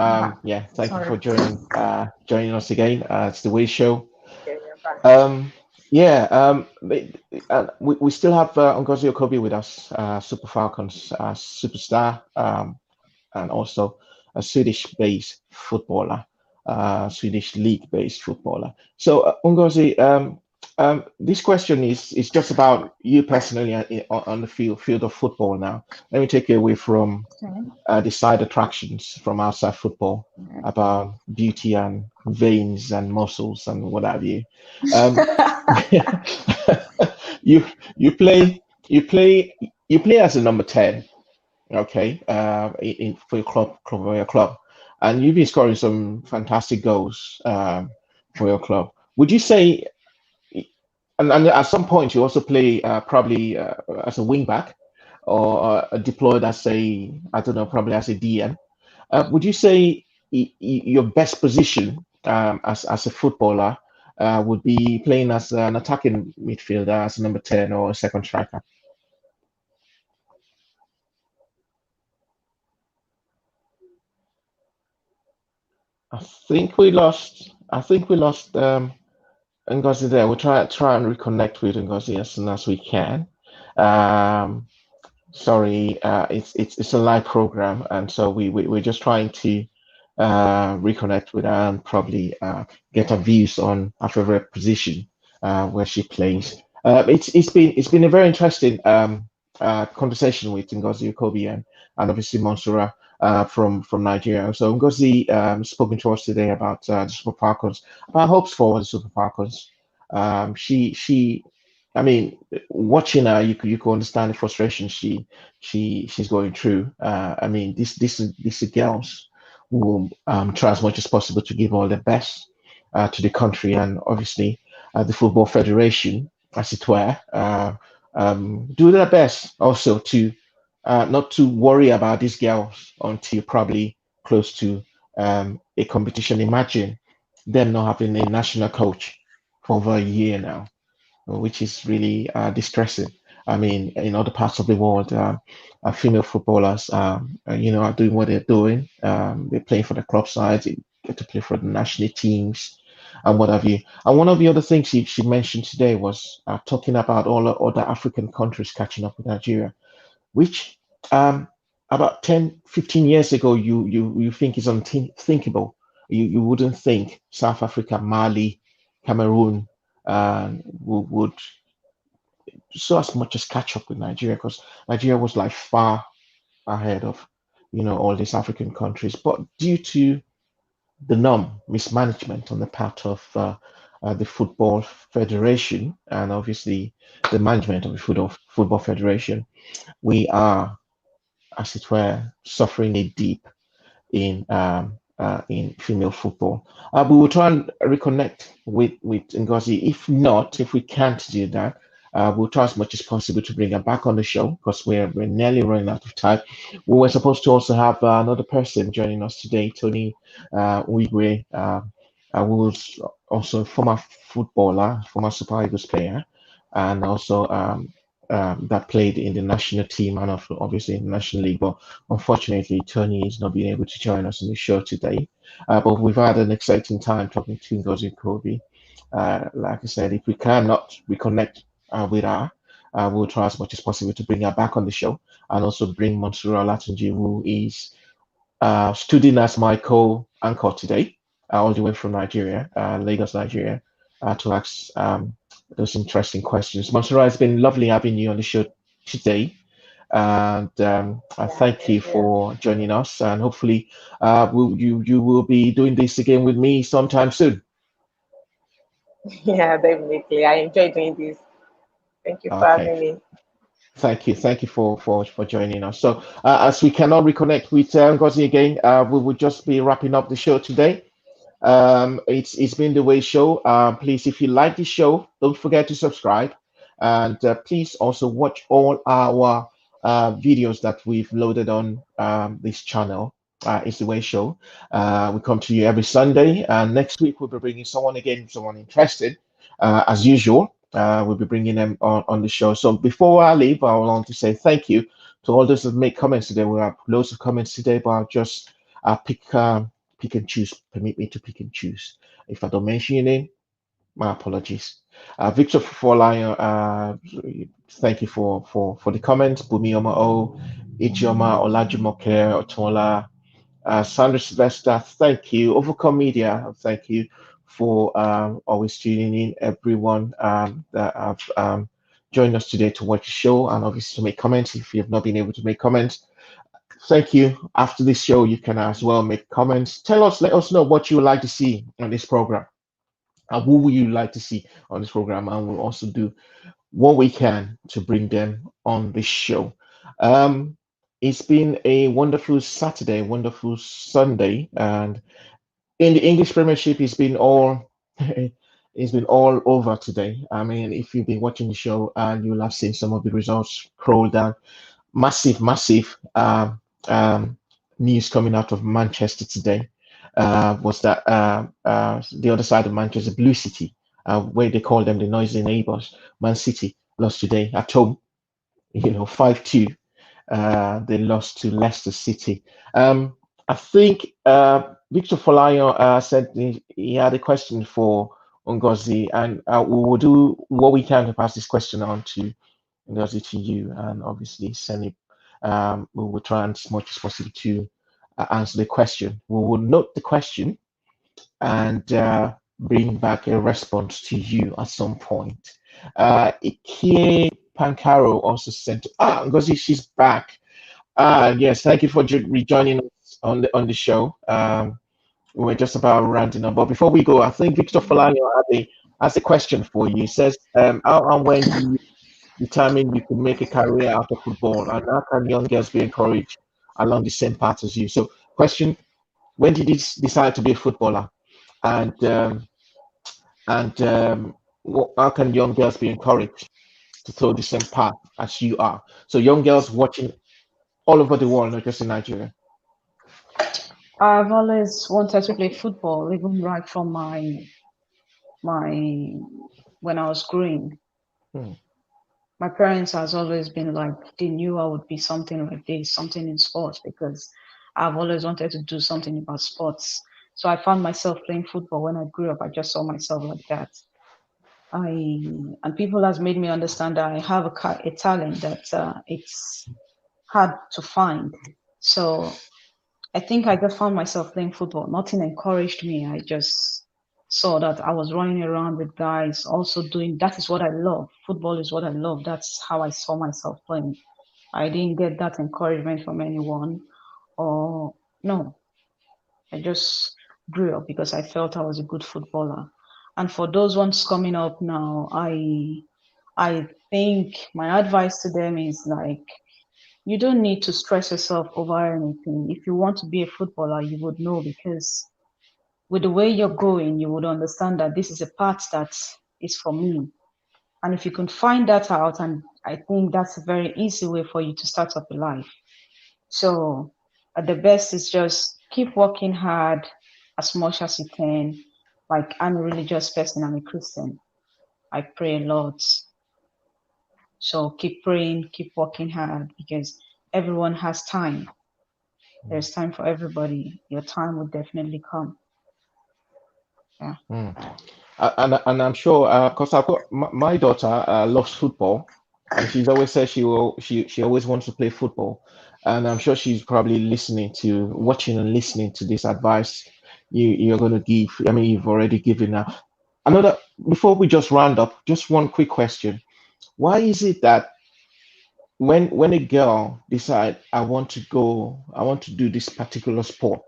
thank you for joining us again. It's the Way Show. We still have Ngozi Okobi with us, Super Falcons superstar, and also a Swedish-based footballer, Swedish league-based footballer. So Ngozi, this question is just about you personally on the field of football now. Let me take you away from the side attractions from outside football about beauty and veins and muscles and what have you. You play as a number 10, okay, for your club, and you've been scoring some fantastic goals for your club. Would you say, and at some point you also play probably as a wing back or deployed as I don't know, probably as a DM. Would you say your best position as a footballer would be playing as an attacking midfielder, as a number 10 or a second striker? I think we lost Ngozi there. We'll try and reconnect with Ngozi as soon as we can. Sorry, it's a live program, and so we're just trying to reconnect with her and probably get her views on her favorite position where she plays. It's been a very interesting conversation with Ngozi Okobi and obviously Monsura from Nigeria. So Ngozi spoken to us today about the Super Falcons, about hopes for the Super Falcons. I mean, watching her, you could understand the frustration she's going through. I mean, these girls will try as much as possible to give all their best to the country, and obviously the Football Federation, as it were, do their best also to not to worry about these girls until probably close to a competition. Imagine them not having a national coach for over a year now, which is really distressing. I mean, in other parts of the world, female footballers, are doing what they're doing. They're playing for the club sides, they get to play for the national teams, and what have you. And one of the other things she mentioned today was talking about all the other African countries catching up with Nigeria. which about 10, 15 years ago, you think is unthinkable. You wouldn't think South Africa, Mali, Cameroon would so as much as catch up with Nigeria, because Nigeria was like far ahead of all these African countries. But due to the mismanagement on the part of the Football Federation and obviously the management of the Football Federation, we are, as it were, suffering a deep in female football. We will try and reconnect with Ngozi. If we can't do that, we'll try as much as possible to bring her back on the show because we're nearly running out of time. We were supposed to also have another person joining us today, Tony Nwaigwe, who was also a former footballer, former Super Eagles player, and also that played in the national team and obviously in the National League. But unfortunately, Tony is not being able to join us on the show today. But we've had an exciting time talking to Ngozi Okobi. Like I said, if we cannot reconnect with her, we'll try as much as possible to bring her back on the show and also bring Monsura Latunji, who is stood as my co-anchor today, all the way from Nigeria, Lagos, Nigeria, to ask those interesting questions. Monsura, it's been lovely having you on the show today. And I thank you for joining us. And hopefully, you will be doing this again with me sometime soon. Yeah, definitely. I enjoy doing this. Thank you for Okay. having me. Thank you for joining us. So, as we cannot reconnect with Ngozi again, we will just be wrapping up the show today. It's been the Way Show. Please, if you like the show, don't forget to subscribe, and please also watch all our videos that we've loaded on this channel. It's the Way Show. We come to you every Sunday, and next week we'll be bringing someone interested, as usual. We'll be bringing them on the show. So before I leave, I want to say thank you to all those that make comments today. We have loads of comments today, but I'll just pick and choose. Permit me to pick and choose. If I don't mention your name, my apologies. Victor Folayo, thank you for the comments. Bumioma O, Ichioma Olajumoke Otola, Sandra Sylvester, thank you. Overcome Media, thank you for always tuning in. Everyone that have joined us today to watch the show and obviously to make comments. If you have not been able to make comments, thank you. After this show, you can as well make comments. Let us know what you would like to see on this program. And who would you like to see on this program? And we'll also do what we can to bring them on this show. Um, it's been a wonderful Saturday, wonderful Sunday, and in the English Premiership, it's been all it's been all over today. I mean, if you've been watching the show, you'll have seen some of the results scroll down. Massive news coming out of Manchester today was that the other side of Manchester, Blue City, where they call them the noisy neighbors, Man City lost today at home, 5-2. They lost to Leicester City. I think Victor Folayo said he had a question for Ngozi, and we will do what we can to pass this question on to Ngozi, to you, and obviously send it. We will try as much as possible to answer the question. We will note the question and bring back a response to you at some point. Ikie Pancaro also sent, Ngozi, she's back. Yes, thank you for rejoining us on the show. We're just about rounding up, but before we go, I think Victor Folayo has a question for you. He says, how and when do you determine you can make a career out of football, and how can young girls be encouraged along the same path as you? So, question: when did you decide to be a footballer, and how can young girls be encouraged to follow the same path as you are? So, young girls watching all over the world, not just in Nigeria. I've always wanted to play football, even right from my when I was growing. My parents has always been like, they knew I would be something like this, something in sports, because I've always wanted to do something about sports. So I found myself playing football when I grew up. I just saw myself like that. And people has made me understand that I have a talent that hard to find. So I think I just found myself playing football. Nothing encouraged me. I just saw that I was running around with guys, also doing that is what I love. Football is what I love. That's how I saw myself playing. I didn't get that encouragement from anyone, or no. I just grew up because I felt I was a good footballer. And for those ones coming up now, I think my advice to them is like, you don't need to stress yourself over anything. If you want to be a footballer, you would know, because with the way you're going, you would understand that this is a path that is for me. And if you can find that out, and I think that's a very easy way for you to start up a life. So the best is just keep working hard as much as you can. Like, I'm a religious person, I'm a Christian. I pray a lot. So keep praying, keep working hard, because everyone has time. There's time for everybody. Your time will definitely come. Yeah. And I'm sure, because I've got my daughter loves football, and she's always said she always wants to play football, and I'm sure she's probably watching and listening to this advice you're going to give. I mean, you've already given now. Another, before we just round up, just one quick question: why is it that when a girl decide I want to do this particular sport,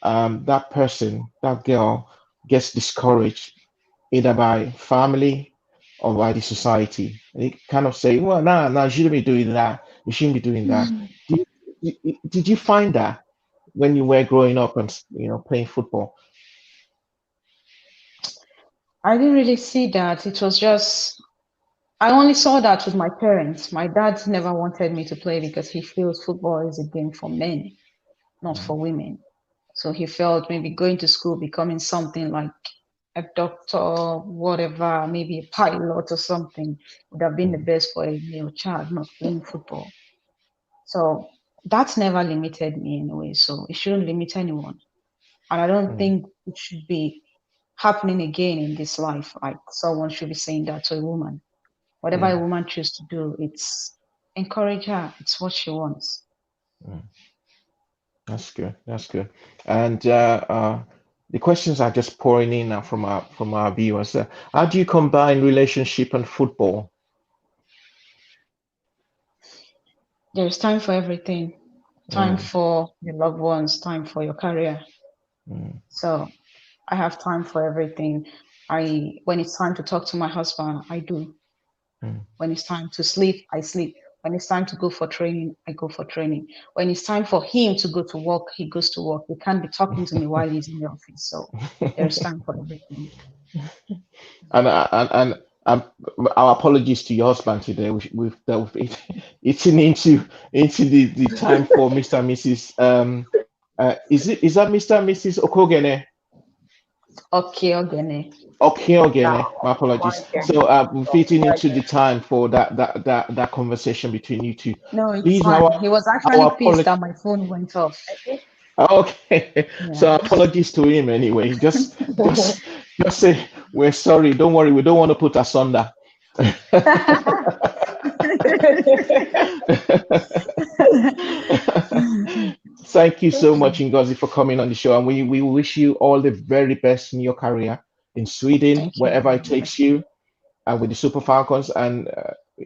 that girl gets discouraged either by family or by the society. They kind of say, well, nah, you shouldn't be doing that. You shouldn't be doing that. Did you find that when you were growing up and playing football? I didn't really see that. It was just, I only saw that with my parents. My dad never wanted me to play because he feels football is a game for men, not for women. So he felt maybe going to school, becoming something like a doctor, whatever, maybe a pilot or something, would have been the best for a male child, not playing football. So that's never limited me anyway. So it shouldn't limit anyone. And I don't think it should be happening again in this life. Like, someone should be saying that to a woman. Whatever a woman chooses to do, it's encourage her. It's what she wants. That's good. That's good. And the questions are just pouring in now from our viewers. How do you combine relationship and football? There's time for everything. Time for your loved ones, time for your career. So I have time for everything. When it's time to talk to my husband, I do. When it's time to sleep, I sleep. When it's time to go for training, I go for training. When it's time for him to go to work, he goes to work. He can't be talking to me while he's in the office. So there's time for everything. And our apologies to your husband today. We've eaten into the time for Mr. and Mrs. Is that Mr. and Mrs. Okogene? Okay, Ogene. Okay, Ogene. My apologies. So we're fitting into the time for that conversation between you two. No, it's Please, fine. He was actually pissed that my phone went off. Okay, so apologies to him anyway. Just say we're sorry. Don't worry, we don't want to put asunder. Thank you so much, Ngozi, for coming on the show, and we wish you all the very best in your career in Sweden, wherever it takes you, and with the Super Falcons. And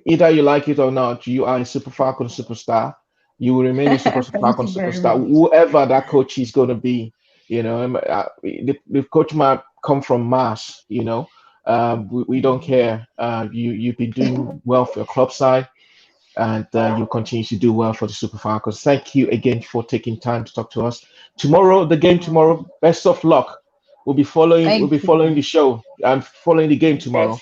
either you like it or not, you are a Super Falcon superstar. You will remain a Super Falcon superstar, whoever that coach is going to be. The coach might come from Mars. We don't care. You've been doing well for your club side, and you continue to do well for the Super Falcons. Thank you again for taking time to talk to us. Tomorrow, the game tomorrow. Best of luck. We'll be following the show and following the game tomorrow.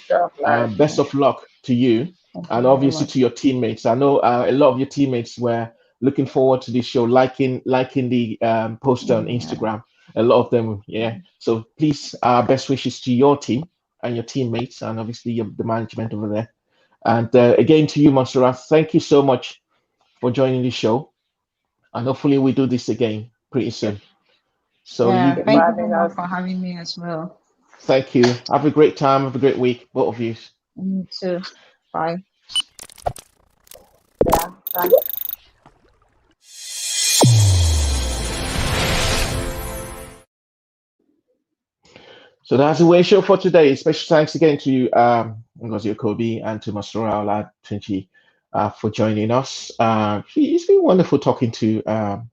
Best of luck to you, and obviously to your teammates. I know a lot of your teammates were looking forward to this show, liking the post on Instagram. A lot of them, yeah. So please, best wishes to your team and your teammates, and obviously the management over there. And again to you, Montserrat, thank you so much for joining the show, and hopefully we do this again pretty soon. So thank you very much for having me as well. Thank you. Have a great time. Have a great week, both of you. You too. Bye. Yeah. Bye. So that's the way show for today. Special thanks again to Ngozi Okobi and to Master Ola Tunji for joining us. It's been wonderful talking to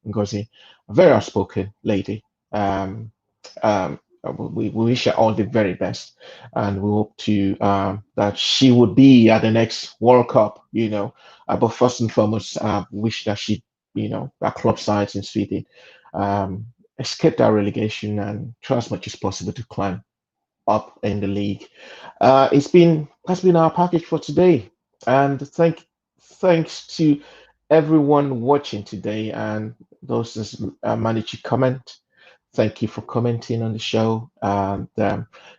Ngozi, a very outspoken lady. We wish her all the very best, and we hope to that she would be at the next World Cup. But first and foremost, wish that she, our club sides in Sweden, escape that relegation and try as much as possible to climb up in the league. That's been our package for today, and thanks to everyone watching today and those that managed to comment. Thank you for commenting on the show. And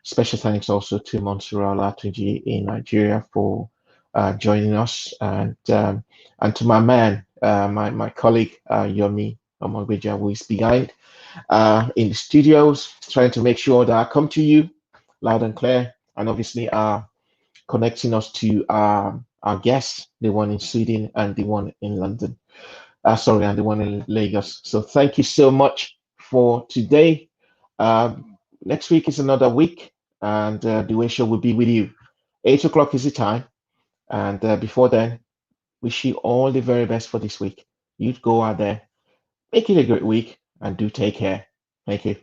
special thanks also to Monsura Latunji in Nigeria for joining us, and to my man, my colleague Yomi Omogbeja, who is behind in the studios, trying to make sure that I come to you loud and clear, and obviously connecting us to our guests, the one in Sweden and the one in London. And the one in Lagos. So thank you so much for today. Next week is another week, and the way show will be with you. 8 o'clock is the time, and before then, wish you all the very best for this week. You go out there, make it a great week, and do take care. Thank you.